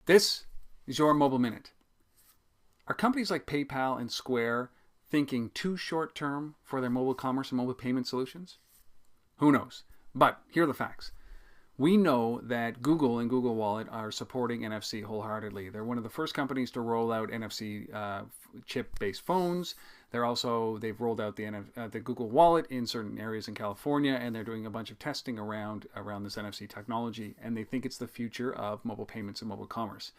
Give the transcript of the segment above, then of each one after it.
This is your Mobile Minute. Are companies like PayPal and Square thinking too short term for their mobile commerce and mobile payment solutions? Who knows? But here are the facts. We know that Google and Google Wallet are supporting NFC wholeheartedly. They're one of the first companies to roll out NFC chip-based phones. They've rolled out the Google Wallet in certain areas in California, and they're doing a bunch of testing around this NFC technology, and they think it's the future of mobile payments and mobile commerce.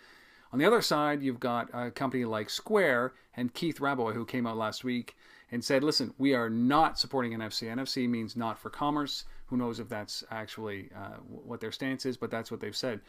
On the other side, you've got a company like Square and Keith Rabois, who came out last week and said, listen, we are not supporting NFC. NFC means not for commerce. Who knows if that's actually what their stance is, but that's what they've said.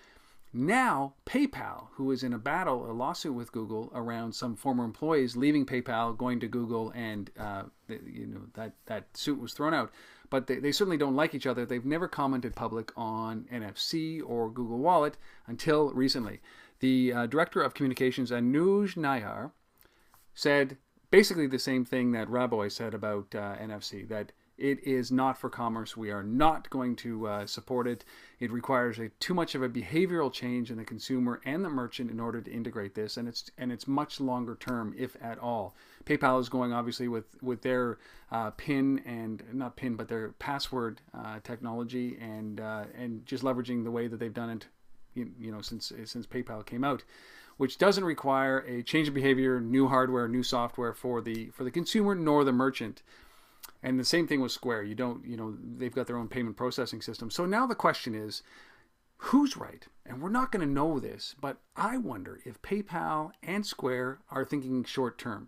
Now, PayPal, who is in a lawsuit with Google around some former employees leaving PayPal, going to Google, and that suit was thrown out. But they certainly don't like each other. They've never commented public on NFC or Google Wallet until recently. The director of communications, Anuj Nayar, said basically the same thing that Rabois said about NFC, that it is not for commerce. We are not going to support it. It requires too much of a behavioral change in the consumer and the merchant in order to integrate this, and it's much longer term, if at all. PayPal is going obviously with their PIN and not PIN, but their password technology, and just leveraging the way that they've done it, since PayPal came out, which doesn't require a change of behavior, new hardware, new software for the consumer nor the merchant. And the same thing with Square. They've got their own payment processing system. So now the question is, who's right? And we're not going to know this, but I wonder if PayPal and Square are thinking short term.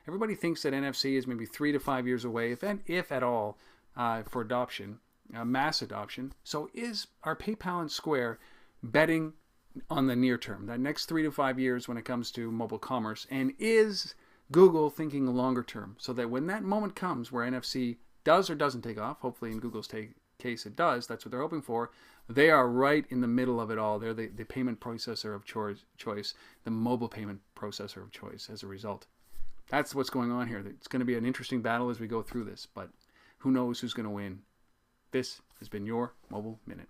Everybody thinks that NFC is maybe 3 to 5 years away, if at all, for adoption, mass adoption. So are PayPal and Square betting on the near term, that next 3 to 5 years when it comes to mobile commerce? And is Google thinking longer term, so that when that moment comes where NFC does or doesn't take off, hopefully in Google's case it does, that's what they're hoping for, they are right in the middle of it all. They're the payment processor of choice, the mobile payment processor of choice as a result. That's what's going on here. It's going to be an interesting battle as we go through this, but who knows who's going to win. This has been your Mobile Minute.